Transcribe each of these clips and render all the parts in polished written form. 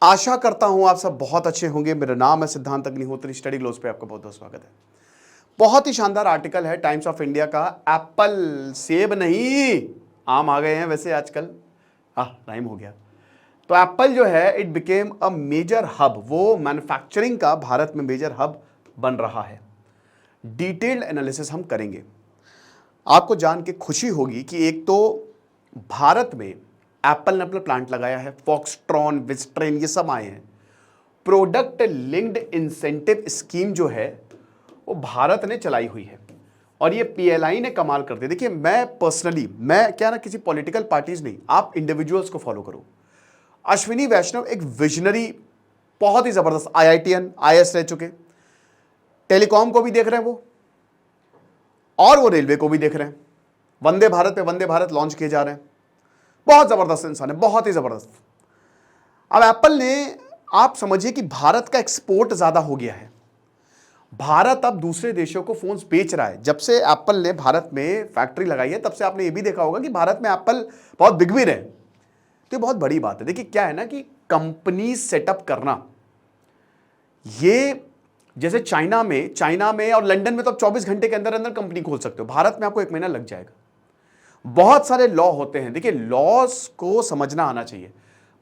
आशा करता हूं आप सब बहुत अच्छे होंगे। मेरा नाम है सिद्धांत अग्निहोत्री, स्टडी ग्लोस पे आपका बहुत बहुत स्वागत है। बहुत ही शानदार आर्टिकल है टाइम्स ऑफ इंडिया का। एप्पल, सेब नहीं, आम आ गए हैं वैसे आजकल। राइम हो गया। तो एप्पल जो है it became a major hub, वो मैन्युफैक्चरिंग का भारत में मेजर हब बन रहा है। डिटेल्ड एनालिसिस हम करेंगे। आपको जान के खुशी होगी कि एक तो भारत में एप्पल ने अपना प्लांट लगाया है, फॉक्सट्रॉन, विस्ट्रेन, ये सब आए हैं। प्रोडक्ट लिंक्ड इंसेंटिव स्कीम जो है वो भारत ने चलाई हुई है और ये पीएलआई ने कमाल कर दिया। देखिए, मैं पर्सनली, मैं क्या ना, किसी पॉलिटिकल पार्टीज नहीं, आप इंडिविजुअल्स को फॉलो करो। अश्विनी वैष्णव एक विजनरी, बहुत ही जबरदस्त आईआईटीएन, आईएएस रह चुके, टेलीकॉम को भी देख रहे हैं वो, और वो रेलवे को भी देख रहे हैं। वंदे भारत पे वंदे भारत लॉन्च किए जा रहे हैं। बहुत जबरदस्त इंसान है, बहुत ही जबरदस्त। अब एप्पल ने, आप समझिए कि भारत का एक्सपोर्ट ज्यादा हो गया है। भारत अब दूसरे देशों को फोन्स बेच रहा है। जब से एप्पल ने भारत में फैक्ट्री लगाई है तब से आपने ये भी देखा होगा कि भारत में एप्पल बहुत बिक भी रहे। तो ये बहुत बड़ी बात है। देखिए क्या है ना कि कंपनी सेटअप करना, ये जैसे चाइना में और लंदन में तो आप 24 घंटे के अंदर अंदर कंपनी खोल सकते हो। भारत में आपको 1 महीना लग जाएगा। बहुत सारे लॉ होते हैं। देखिए, लॉस को समझना आना चाहिए।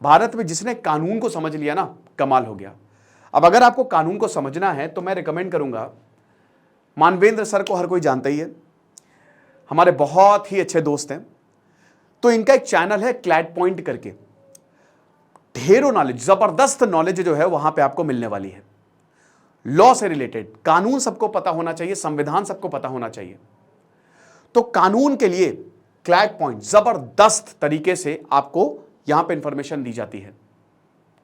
भारत में जिसने कानून को समझ लिया ना, कमाल हो गया। अब अगर आपको कानून को समझना है तो मैं रिकमेंड करूंगा, मानवेंद्र सर को हर कोई जानता ही है, हमारे बहुत ही अच्छे दोस्त हैं। तो इनका एक चैनल है क्लैट पॉइंट करके। ढेरों नॉलेज, जबरदस्त नॉलेज जो है वहां पे आपको मिलने वाली है। लॉ से रिलेटेड कानून सबको पता होना चाहिए, संविधान सबको पता होना चाहिए। तो कानून के लिए क्लैट पॉइंट जबरदस्त तरीके से आपको यहां पे इंफॉर्मेशन दी जाती है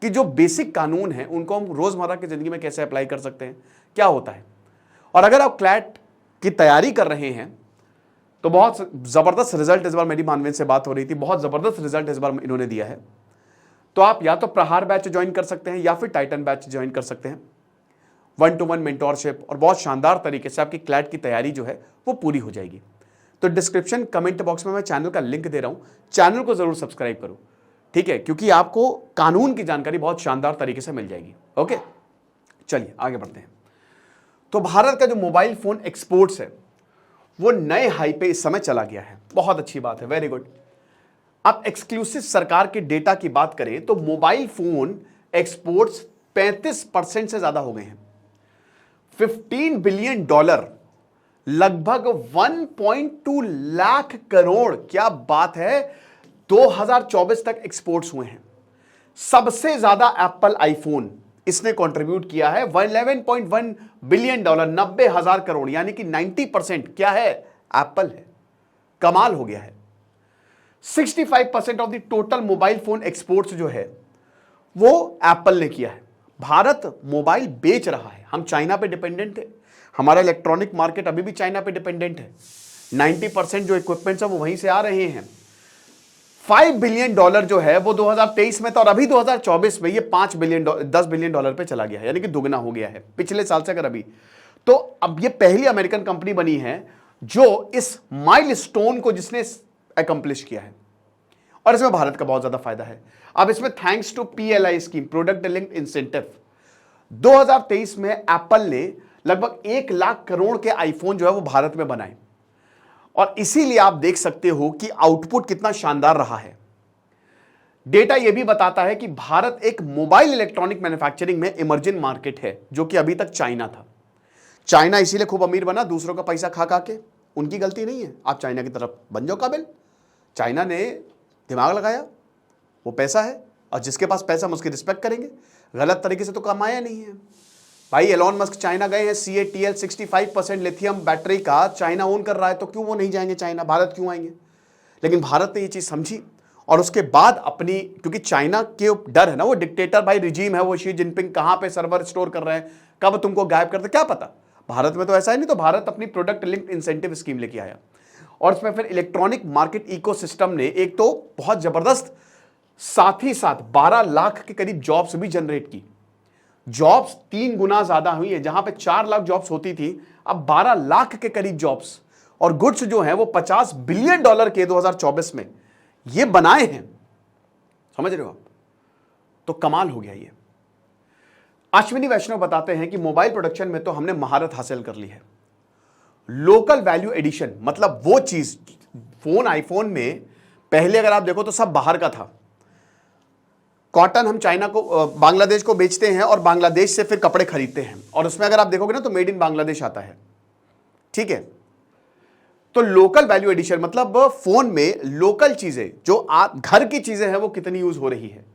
कि जो बेसिक कानून है उनको हम रोजमर्रा की जिंदगी में कैसे अप्लाई कर सकते हैं, क्या होता है। और अगर आप क्लैट की तैयारी कर रहे हैं तो बहुत जबरदस्त रिजल्ट इस बार, मेरी मानवेंद्र से बात हो रही थी, बहुत जबरदस्त रिजल्ट इस बार इन्होंने दिया है। तो आप या तो प्रहार बैच ज्वाइन कर सकते हैं या फिर टाइटन बैच ज्वाइन कर सकते हैं। 1-to-1 मेंटोरशिप और बहुत शानदार तरीके से आपकी क्लैट की तैयारी जो है वो पूरी हो जाएगी। तो डिस्क्रिप्शन कमेंट बॉक्स में मैं चैनल का लिंक दे रहा हूं, चैनल को जरूर सब्सक्राइब करो, ठीक है, क्योंकि आपको कानून की जानकारी बहुत शानदार तरीके से मिल जाएगी। ओके, चलिए आगे बढ़ते हैं। तो भारत का जो मोबाइल फोन एक्सपोर्ट्स है वो नए हाई पे इस समय चला गया है। बहुत अच्छी बात है, वेरी गुड। अब एक्सक्लूसिव सरकार के डेटा की बात करें तो मोबाइल फोन एक्सपोर्ट्स 35% से ज्यादा हो गए हैं। $15 बिलियन, लगभग 1.2 लाख करोड़, क्या बात है, 2024 तक एक्सपोर्ट्स हुए हैं। सबसे ज्यादा एप्पल आईफोन इसने कंट्रीब्यूट किया है, 11.1 बिलियन डॉलर, 90,000 करोड़, यानी कि 90% क्या है, एप्पल है। कमाल हो गया है। 65% of the total mobile phone exports जो है वो एप्पल ने किया है। भारत मोबाइल बेच रहा है, हम चाइना पे डिपेंडेंट है। हमारा इलेक्ट्रॉनिक मार्केट अभी भी चाइना पे डिपेंडेंट है। 90% जो इक्विपमेंट्स है वो वहीं से आ रहे हैं। $5 बिलियन जो है वो 2023 में था और अभी 2024 में ये $10 बिलियन पे चला गया है, यानी कि दुगना हो गया है पिछले साल से। अगर अभी तो अब ये पहली अमेरिकन कंपनी बनी है जो इस माइलस्टोन को जिसने अकम्प्लिश किया है, और इसमें भारत का बहुत ज्यादा फायदा है। अब इसमें thanks to PLI scheme, product linked incentive, 2023 में एप्पल ने लगभग 1 लाख करोड़ के आईफोन जो है वो भारत में बनाए, और इसीलिए आप देख सकते हो कि आउटपुट कितना शानदार रहा है। डेटा यह भी बताता है कि भारत एक मोबाइल इलेक्ट्रॉनिक मैन्युफैक्चरिंग में इमर्जिंग मार्केट है, जो कि अभी तक चाइना था। चाइना इसीलिए खूब अमीर बना, दूसरों का पैसा खा खा के। उनकी गलती नहीं है, आप चाइना की तरफ बन जाओ काबिल। चाइना ने दिमाग लगाया, वो पैसा है, और जिसके पास पैसा हम उसकी रिस्पेक्ट करेंगे। गलत तरीके से तो कमाया नहीं है भाई। एलोन मस्क चाइना गए हैं, CATL 65% लिथियम बैटरी का चाइना ओन कर रहा है, तो क्यों वो नहीं जाएंगे चाइना, भारत क्यों आएंगे। लेकिन भारत ने ये चीज समझी और उसके बाद अपनी, क्योंकि चाइना के डर है ना, वो डिक्टेटर भाई रिजीम है, वो शी जिनपिंग कहां पे सर्वर स्टोर कर रहे हैं, कब तुमको गायब करते क्या पता। भारत में तो ऐसा है नहीं, तो भारत अपनी प्रोडक्ट लिंक्ड इंसेंटिव स्कीम लेके आया, और इसमें फिर इलेक्ट्रॉनिक मार्केट इकोसिस्टम ने एक तो बहुत जबरदस्त, साथ ही साथ 12 लाख के करीब जॉब्स भी जनरेट की। जॉब्स 3 गुना ज्यादा हुई है, जहां पे 4 लाख जॉब्स होती थी, अब 12 लाख के करीब जॉब्स। और गुड्स जो है वो $50 बिलियन के 2024 में ये बनाए हैं, समझ रहे हो आप। तो कमाल हो गया ये। अश्विनी वैष्णव बताते हैं कि मोबाइल प्रोडक्शन में तो हमने महारत हासिल कर ली है। लोकल वैल्यू एडिशन मतलब वो चीज, फोन आईफोन में पहले अगर आप देखो तो सब बाहर का था। कॉटन हम चाइना को, बांग्लादेश को बेचते हैं और बांग्लादेश से फिर कपड़े खरीदते हैं, और उसमें अगर आप देखोगे ना तो मेड इन बांग्लादेश आता है, ठीक है। तो लोकल वैल्यू एडिशन मतलब फोन में लोकल चीजें, जो आप घर की चीजें हैं वो कितनी यूज हो रही है।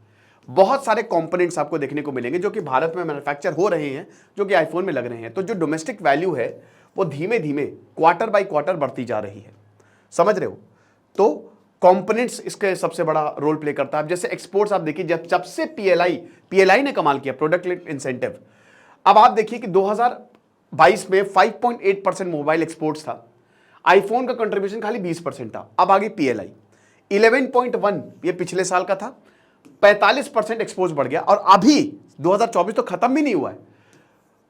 बहुत सारे कंपोनेंट्स आपको देखने को मिलेंगे जो कि भारत में मैन्युफैक्चर हो रहे हैं, जो कि आईफोन में लग रहे हैं। तो जो डोमेस्टिक वैल्यू है वो धीमे धीमे क्वार्टर बाय क्वार्टर बढ़ती जा रही है, समझ रहे हो। तो कंपोनेंट्स इसके सबसे बड़ा रोल प्ले करता है। जैसे एक्सपोर्ट्स आप देखिए, जब से पीएलआई ने कमाल किया, प्रोडक्ट लिंक्ड इंसेंटिव। अब आप देखिए कि 2022 में 5.8% मोबाइल एक्सपोर्ट्स था, आईफोन का कंट्रीब्यूशन खाली 20% था। अब आगे पीएलआई 11.1, ये पिछले साल का था, 45% एक्सपोर्ट बढ़ गया। और अभी 2024 तो खत्म भी नहीं हुआ है,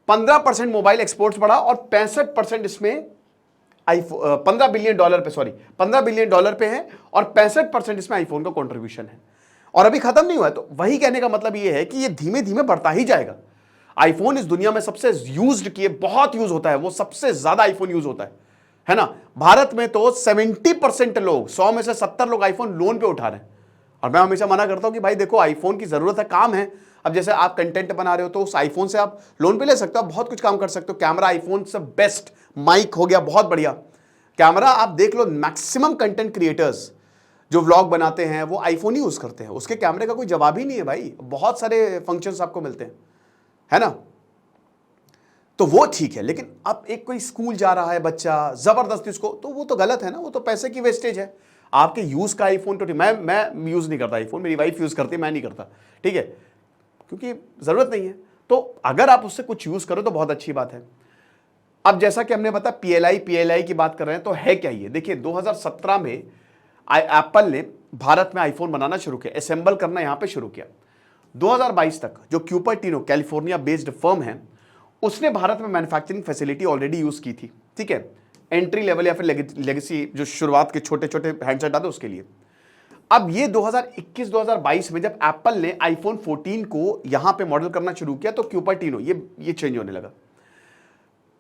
15% मोबाइल एक्सपोर्ट्स बढ़ा और 65% इसमें आईफोन, $15 बिलियन पे है और 65% इसमें आईफोन का कंट्रीब्यूशन है, और अभी खत्म नहीं हुआ है। तो वही कहने का मतलब ये है कि ये धीमे धीमे बढ़ता ही जाएगा। आईफोन इस दुनिया में सबसे यूज्ड किए, बहुत यूज होता है, वो सबसे ज्यादा आईफोन यूज होता है ना। भारत में तो 70% लोग, 100 में से 70 लोग आईफोन लोन पे उठा रहे हैं। और मैं हमेशा मना करता हूं कि भाई देखो, आईफोन की जरूरत है, काम है। अब जैसे आप कंटेंट बना रहे हो तो उस आईफोन से आप लोन पे ले सकते हो, आप बहुत कुछ काम कर सकते हो। कैमरा आईफोन से बेस्ट, माइक हो गया बहुत बढ़िया कैमरा। आप देख लो, मैक्सिमम कंटेंट क्रिएटर्स जो व्लॉग बनाते हैं वो आईफोन ही यूज करते हैं, उसके कैमरे का कोई जवाब ही नहीं है भाई। बहुत सारे फंक्शंस आपको मिलते हैं, है ना। तो वो ठीक है, लेकिन अब एक कोई स्कूल जा रहा है बच्चा जबरदस्ती उसको, तो वो तो गलत है ना, वो तो पैसे की वेस्टेज है। आपके यूज का आईफोन तो मैं यूज नहीं करता आईफोन, मेरी वाइफ यूज करती है, मैं नहीं करता, ठीक है, क्योंकि जरूरत नहीं है। तो अगर आप उससे कुछ यूज करो तो बहुत अच्छी बात है। अब जैसा कि हमने बताया पीएलआई की बात कर रहे हैं, तो है क्या ये, देखिए 2017 में एप्पल ने भारत में आईफोन बनाना शुरू किया, असेंबल करना यहां पे शुरू किया। 2022 तक जो क्यूपर्टिनो कैलिफोर्निया बेस्ड फर्म है, उसने भारत में मैन्युफैक्चरिंग फैसिलिटी ऑलरेडी यूज की थी, ठीक है, एंट्री लेवल या फिर लेगेसी जो शुरुआत के छोटे छोटे हैंडसेट आते उसके लिए। अब ये 2021-2022 में जब एप्पल ने आईफोन 14 को यहां पे मॉडल करना शुरू किया, तो क्यूपर्टिनो ये चेंज होने लगा।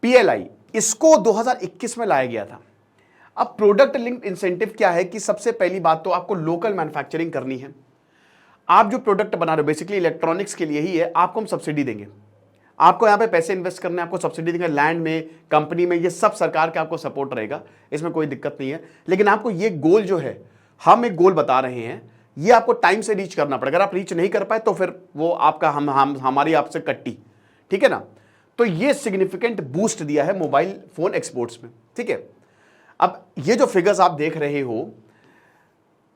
पीएलआई इसको 2021 में लाया गया था। अब प्रोडक्ट लिंक्ड इंसेंटिव क्या है कि सबसे पहली बात तो आपको लोकल मैन्युफैक्चरिंग करनी है। आप जो प्रोडक्ट बना रहे हो बेसिकली इलेक्ट्रॉनिक्स के लिए ही है, आपको हम सब्सिडी देंगे, आपको यहां पे पैसे इन्वेस्ट करने, आपको सब्सिडी देंगे, लैंड में, कंपनी में, ये सब सरकार का आपको सपोर्ट रहेगा, इसमें कोई दिक्कत नहीं है। लेकिन आपको ये गोल जो है, हम एक गोल बता रहे हैं, ये आपको टाइम से रीच करना पड़ेगा। अगर आप रीच नहीं कर पाए तो फिर वो आपका हमारी आपसे कट्टी, ठीक है ना। तो ये सिग्निफिकेंट बूस्ट दिया है मोबाइल फोन एक्सपोर्ट्स में, ठीक है। अब ये जो फिगर्स आप देख रहे हो,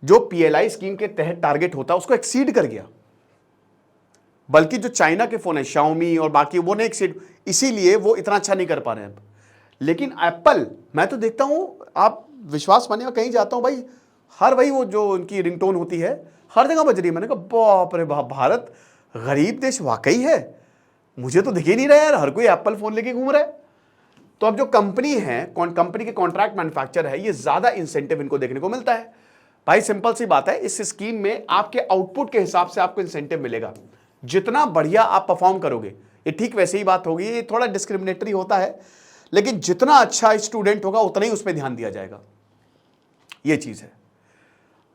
जो पीएलआई स्कीम के तहत टारगेट होता है उसको एक्सीड कर गया, बल्कि जो चाइना के फोन है शाओमी और बाकी वो नहीं एक्सीड, इसीलिए वो इतना अच्छा नहीं कर पा रहे हैं। लेकिन एप्पल, मैं तो देखता हूं, आप विश्वास मानिएगा, कहीं जाता हूं भाई, हर वही वो जो उनकी रिंगटोन होती है हर जगह बज रही है। मैंने कहा बाप रे बाप, भारत गरीब देश वाकई है, मुझे तो दिख ही नहीं रहा यार, हर कोई एप्पल फोन लेके घूम रहा है। तो अब जो कंपनी है, कंपनी के कॉन्ट्रैक्ट मैन्युफैक्चर है, ये ज्यादा इंसेंटिव इनको देखने को मिलता है। भाई सिंपल सी बात है, इस स्कीम में आपके आउटपुट के हिसाब से आपको इंसेंटिव मिलेगा। जितना बढ़िया आप परफॉर्म करोगे, ये ठीक वैसे ही बात होगी, ये थोड़ा डिस्क्रिमिनेटरी होता है, लेकिन जितना अच्छा स्टूडेंट होगा उतना ही उसमें ध्यान दिया जाएगा, ये चीज है।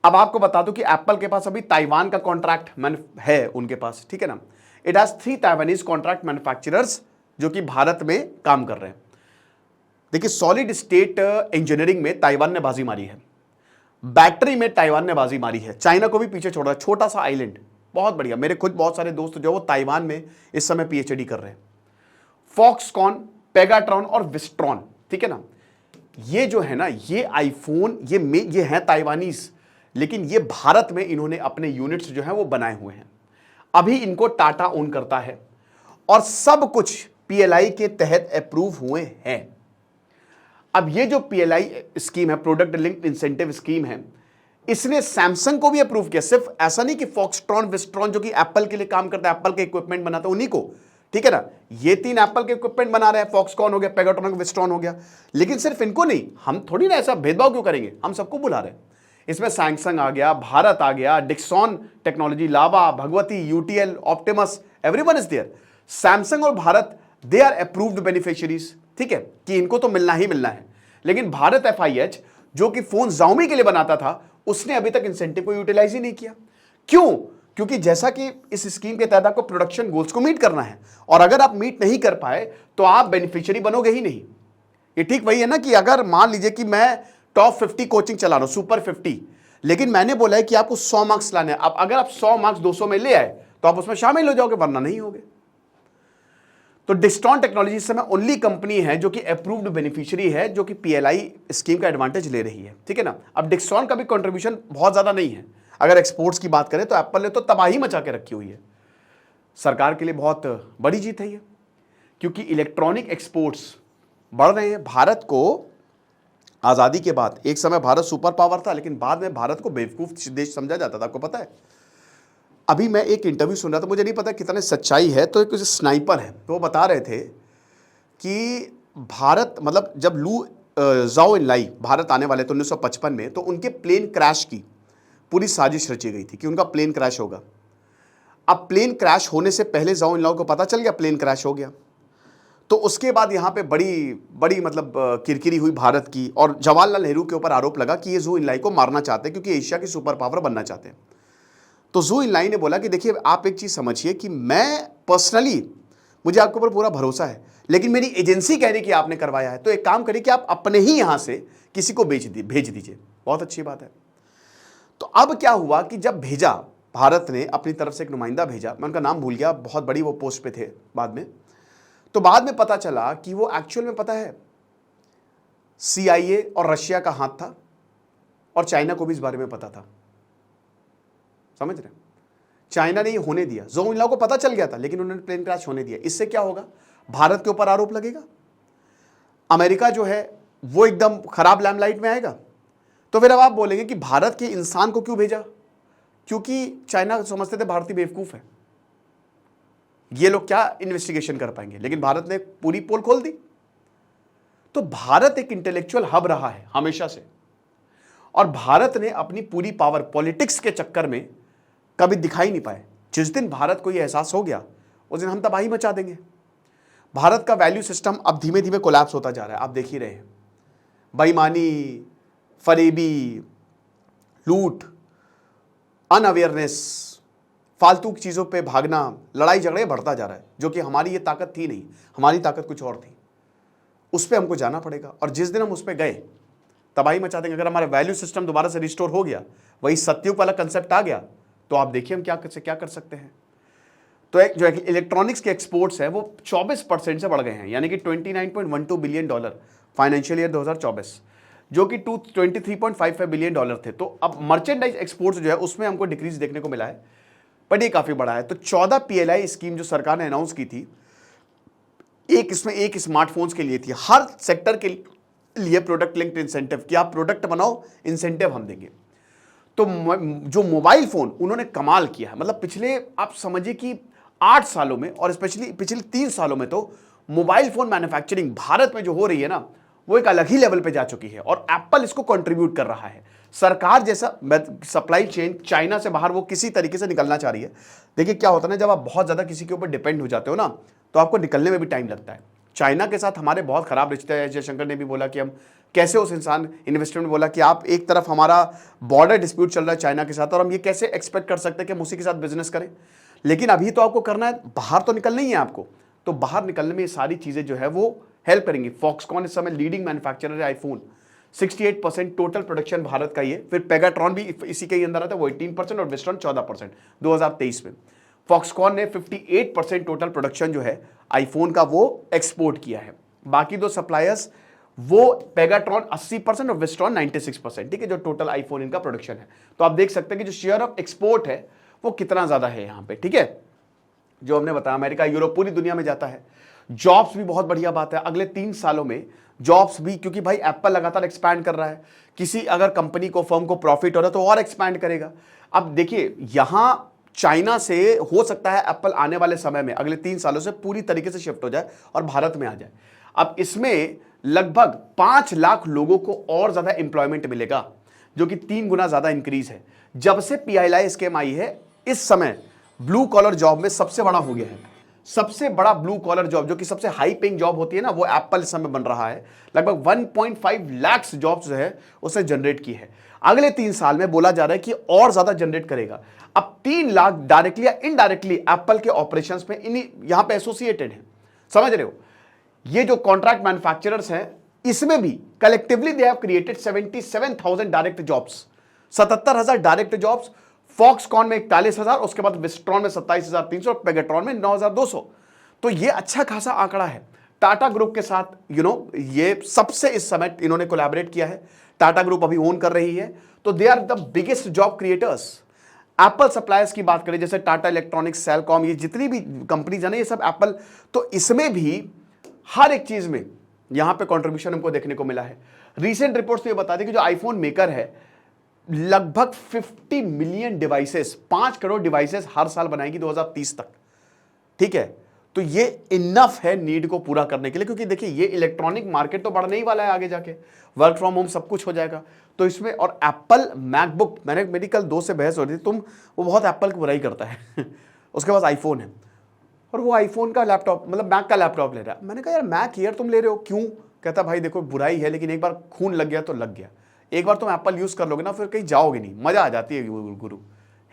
अब आपको बता दूं कि एप्पल के पास अभी ताइवान का कॉन्ट्रैक्ट है उनके पास, ठीक है ना। It has 3 Taiwanese contract manufacturers जो कि भारत में काम कर रहे हैं। देखिए, सॉलिड स्टेट इंजीनियरिंग में ताइवान ने बाजी मारी है, बैटरी में ताइवान ने बाजी मारी है, चाइना को भी पीछे छोड़ रहा है, छोटा सा आइलैंड, बहुत बढ़िया। मेरे खुद बहुत सारे दोस्त जो वो ताइवान में इस समय पीएचडी कर रहे हैं। फॉक्सकॉन, पेगाट्रॉन और विस्ट्रॉन, ठीक है ना, ये जो है ना, ये आईफोन ये है ताइवानीज, लेकिन ये भारत में इन्होंने अपने यूनिट्स जो है वो बनाए हुए हैं। अभी इनको टाटा ओन करता है और सब कुछ पीएलआई के तहत अप्रूव हुए हैं। अब ये जो पीएलआई स्कीम है, प्रोडक्ट लिंक्ड इंसेंटिव स्कीम है, इसने सैमसंग को भी अप्रूव किया। सिर्फ ऐसा नहीं कि फॉक्सट्रॉन, विस्ट्रॉन जो कि एप्पल के लिए काम करता है, एप्पल के इक्विपमेंट बनाता है उन्हीं को, ठीक है ना, ये 3 एप्पल के इक्विपमेंट बना रहे हैं, फॉक्सकॉन हो गया, पेगाट्रॉन, विस्ट्रॉन हो गया। लेकिन सिर्फ इनको नहीं, हम थोड़ी ना ऐसा भेदभाव क्यों करेंगे, हम सबको बुला रहे हैं। इसमें सैमसंग आ गया, भारत आ गया, Dixon technology, Lava, Bhagwati, UTL, Optimus, everyone is there. Samsung और Bharat they are approved beneficiaries, ठीक है, कि इनको तो मिलना ही मिलना है। लेकिन भारत एफआईएच जो कि फोन Xiaomi के लिए बनाता था, उसने अभी तक इंसेंटिव को यूटिलाइज ही नहीं किया। क्यों? क्योंकि जैसा कि इस स्कीम के तहत आपको प्रोडक्शन गोल्स को मीट करना है, और अगर आप मीट नहीं कर पाए तो आप बेनिफिशियरी बनोगे ही नहीं। ये ठीक वही है ना कि अगर मान लीजिए कि मैं टॉप 50 कोचिंग चला रहा हूं, सुपर 50, लेकिन मैंने बोला है कि आपको 100 मार्क्स लाने हैं। अब अगर आप 100 मार्क्स 200 में ले आए तो आप उसमें शामिल हो जाओगे, वरना नहीं होगे। तो डिक्सॉन टेक्नोलॉजी इस समय ओनली कंपनी है जो कि अप्रूव्ड बेनिफिशियरी है, जो कि पीएलआई स्कीम का एडवांटेज ले रही है, ठीक है ना। अब डिक्सॉन का भी कंट्रीब्यूशन बहुत ज्यादा नहीं है। अगर एक्सपोर्ट्स की बात करें तो एप्पल ने तो तबाही मचा के रखी हुई है। सरकार के लिए बहुत बड़ी जीत है ये, क्योंकि इलेक्ट्रॉनिक एक्सपोर्ट्स बढ़ रहे हैं। भारत को आजादी के बाद एक समय भारत सुपर पावर था, लेकिन बाद में भारत को बेवकूफ देश समझा जाता था, आपको पता है। अभी मैं एक इंटरव्यू सुन रहा था, मुझे नहीं पता कितने सच्चाई है, तो एक स्नाइपर है तो वो बता रहे थे कि भारत, मतलब जब लू जाओ इनलाई भारत आने वाले थे 1955 में, तो उनके प्लेन क्रैश की पूरी साजिश रची गई थी कि उनका प्लेन क्रैश होगा। अब प्लेन क्रैश होने से पहले जाओ इनलाओ को पता चल गया प्लेन क्रैश हो गया, तो उसके बाद यहाँ पे बड़ी मतलब किरकिरी हुई भारत की, और जवाहरलाल नेहरू के ऊपर आरोप लगा कि ये जू इनलाई को मारना चाहते हैं क्योंकि एशिया की सुपर पावर बनना चाहते हैं। तो जू इनलाई ने बोला कि देखिए आप एक चीज़ समझिए कि मैं पर्सनली, मुझे आपके ऊपर पूरा भरोसा है, लेकिन मेरी एजेंसी कह रही कि आपने करवाया है, तो एक काम करिए कि आप अपने ही यहाँ से किसी को भेज दीजिए। बहुत अच्छी बात है। तो अब क्या हुआ कि जब भेजा, भारत ने अपनी तरफ से एक नुमाइंदा भेजा, मैं उनका नाम भूल गया, बहुत बड़ी वो पोस्ट पे थे बाद में, तो बाद में पता चला कि वो एक्चुअल में, पता है, CIA और रशिया का हाथ था, और चाइना को भी इस बारे में पता था। समझ रहे? चाइना ने ये होने दिया, जो इन लोगों को पता चल गया था, लेकिन उन्होंने प्लेन क्रैश होने दिया। इससे क्या होगा? भारत के ऊपर आरोप लगेगा, अमेरिका जो है वो एकदम खराब लैमलाइट में आएगा। तो फिर अब आप बोलेंगे कि भारत के इंसान को क्यों भेजा? क्योंकि चाइना समझते थे भारतीय बेवकूफ है, ये लोग क्या इन्वेस्टिगेशन कर पाएंगे, लेकिन भारत ने पूरी पोल खोल दी। तो भारत एक इंटेलेक्चुअल हब रहा है हमेशा से, और भारत ने अपनी पूरी पावर पॉलिटिक्स के चक्कर में कभी दिखाई नहीं पाए। जिस दिन भारत को यह एहसास हो गया, उस दिन हम तबाही मचा देंगे। भारत का वैल्यू सिस्टम अब धीमे धीमे कोलैप्स होता जा रहा है, आप देख ही रहे हैं। बेईमानी, फरेबी, लूट, अनअवेयरनेस, फालतू की चीज़ों पे भागना, लड़ाई झगड़े बढ़ता जा रहा है, जो कि हमारी ये ताकत थी नहीं। हमारी ताकत कुछ और थी, उस पर हमको जाना पड़ेगा, और जिस दिन हम उस पर गए तबाही मचा देंगे। अगर हमारा वैल्यू सिस्टम दोबारा से रिस्टोर हो गया, वही सत्युग वाला कंसेप्ट आ गया, तो आप देखिए हम क्या कर सकते हैं। तो एक जो इलेक्ट्रॉनिक्स के एक्सपोर्ट्स है वो 24% से बढ़ गए हैं, यानी कि $29.12 बिलियन फाइनेंशियल ईयर 2024, जो कि $23.55 बिलियन थे। तो अब मर्चेंडाइज एक्सपोर्ट्स जो है उसमें हमको डिक्रीज देखने को मिला है, बट ये काफी बड़ा है। तो 14 PLI स्कीम जो सरकार ने अनाउंस की थी, इसमें एक स्मार्टफोन्स के लिए थी, हर सेक्टर के लिए प्रोडक्ट लिंक्ड इंसेंटिव, कि आप प्रोडक्ट बनाओ, इंसेंटिव हम देंगे। तो जो मोबाइल फोन उन्होंने कमाल किया है, मतलब पिछले आप समझिए कि 8 सालों में, और स्पेशली पिछले 3 सालों में, तो मोबाइल फोन मैन्युफैक्चरिंग भारत में जो हो रही है ना, वो एक अलग ही लेवल पे जा चुकी है, और एप्पल इसको कंट्रीब्यूट कर रहा है। सरकार जैसा सप्लाई चेन चाइना से बाहर वो किसी तरीके से निकलना चाह रही है। देखिए क्या होता है ना, जब आप बहुत ज्यादा किसी के ऊपर डिपेंड हो जाते हो ना, तो आपको निकलने में भी टाइम लगता है। चाइना के साथ हमारे बहुत खराब रिश्ते हैं। जयशंकर ने भी बोला कि हम कैसे, उस इंसान इन्वेस्टर ने बोला कि आप एक तरफ हमारा बॉर्डर डिस्प्यूट चल रहा है चाइना के साथ, और हम ये कैसे एक्सपेक्ट कर सकते हैं कि हम उसी के साथ बिजनेस करें। लेकिन अभी तो आपको करना है, बाहर तो निकलना ही है आपको, तो बाहर निकलने में ये सारी चीजें जो है वो हेल्प करेंगी। फॉक्सकॉन इस समय लीडिंग मैन्युफैक्चरर है आईफोन, 68% टोटल प्रोडक्शन भारत का ही है। फिर पेगाट्रॉन भी इसी के अंदर आता है, वो 18%, और विस्ट्रॉन 14% 2023 में। फॉक्सकॉन ने 58% टोटल प्रोडक्शन जो है आईफोन का वो एक्सपोर्ट किया है। बाकी दो सप्लायर्स, वो पेगाट्रॉन 80% और विस्ट्रॉन 96%, ठीक है, जो टोटल आईफोन इनका प्रोडक्शन है। तो आप देख सकते हैं कि जो शेयर ऑफ एक्सपोर्ट है वो कितना ज्यादा है यहाँ पे, ठीक है। जो हमने बताया अमेरिका, यूरोप, पूरी दुनिया में जाता है। जॉब्स भी बहुत बढ़िया बात है, अगले 3 सालों में जॉब्स भी, क्योंकि भाई एप्पल लगातार एक्सपैंड कर रहा है, किसी अगर कंपनी को, फर्म को प्रॉफिट हो रहा है तो और एक्सपैंड करेगा। अब देखिए यहां चाइना से हो सकता है एप्पल आने वाले समय में, अगले 3 सालों से पूरी तरीके से शिफ्ट हो जाए और भारत में आ जाए। अब इसमें लगभग 5 लाख लोगों को और ज्यादा एम्प्लॉयमेंट मिलेगा, जो कि 3 गुना ज्यादा इंक्रीज है। जब से PLI स्कीम आई है, इस समय ब्लू कॉलर जॉब में सबसे बड़ा हो गया है। सबसे बड़ा ब्लू कॉलर जॉब, जो कि सबसे हाई पेइंग जॉब होती है ना, वो एप्पल इस समय बन रहा है। लगभग 1.5 लाख जॉब्स जो है उसे जनरेट की है। अगले 3 साल में बोला जा रहा है कि और ज्यादा जनरेट करेगा। अब 3 लाख डायरेक्टली या इनडायरेक्टली एप्पल के ऑपरेशंस में इन्हीं यहां पे एसोसिएटेड है। समझ रहे हो? ये जो कॉन्ट्रैक्ट मैन्युफैक्चरर्स हैं, इसमें भी collectively they have created 77,000 direct jobs, 77,000 direct jobs. Foxconn में 41,000, उसके बाद विस्ट्रॉन में 27,300, पेगाट्रॉन में 9,200। तो ये अच्छा खासा आंकड़ा है। टाटा ग्रुप के साथ ये सबसे इस समय इन्होंने कोलैबोरेट किया है। टाटा ग्रुप अभी ओन कर रही है, तो they are the biggest job creators. Apple suppliers की बात करें, जैसे टाटा इलेक्ट्रॉनिक्स, सेलकॉम, ये जितनी भी कंपनीज है ना, ये सब एप्पल, तो इसमें भी हर एक चीज में यहां पे कंट्रीब्यूशन हमको देखने को मिला है। रीसेंट रिपोर्ट्स तो ये बताते हैं कि जो आईफोन मेकर है, लगभग 50 मिलियन डिवाइसेस, 5 करोड़ डिवाइसेस हर साल बनाएगी 2030 तक। ठीक है, तो ये इनफ है नीड को पूरा करने के लिए, क्योंकि देखिए ये इलेक्ट्रॉनिक मार्केट तो बढ़ने ही वाला है आगे जाके, वर्क फ्रॉम होम सब कुछ हो जाएगा। तो इसमें और एप्पल मैकबुक, मेरी कल दोस्त से बहस हो रही थी, वो बहुत एप्पल की बुराई करता है उसके पास आईफोन है और वो आईफोन का लैपटॉप, मतलब मैक का लैपटॉप ले रहा है। मैंने कहा यार मैक यार तुम ले रहे हो क्यों? कहता भाई देखो बुराई है, लेकिन एक बार खून लग गया तो लग गया। एक बार तुम एप्पल यूज कर लोगे ना, फिर कहीं जाओगे नहीं, मजा आ जाती है। गुरु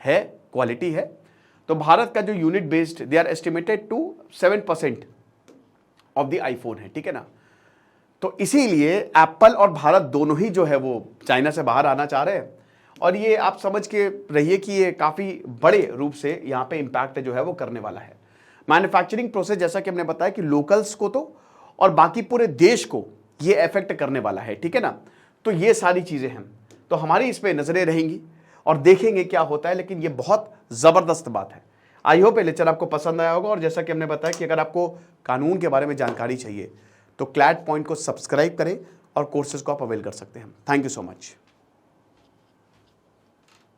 है, क्वालिटी है। तो भारत का जो unit based, they are estimated to 7% of the iPhone है, ठीक है ना। तो इसीलिए एप्पल और भारत दोनों ही जो है वो चाइना से बाहर आना चाह रहे हैं, और ये आप समझ के रहिए कि ये काफी बड़े रूप से यहाँ पे इंपैक्ट जो है वो करने वाला है। मैन्युफैक्चरिंग प्रोसेस, जैसा कि हमने बताया कि लोकल्स को तो और बाकी पूरे देश को ये इफेक्ट करने वाला है, ठीक है ना। तो ये सारी चीजें हैं, तो हमारी इस पे नजरें रहेंगी और देखेंगे क्या होता है, लेकिन ये बहुत जबरदस्त बात है। आई होप ये लेक्चर आपको पसंद आया होगा, और जैसा कि हमने बताया कि अगर आपको कानून के बारे में जानकारी चाहिए तो क्लैट पॉइंट को सब्सक्राइब करें और कोर्सेज को आप अवेल कर सकते हैं। Thank you so much.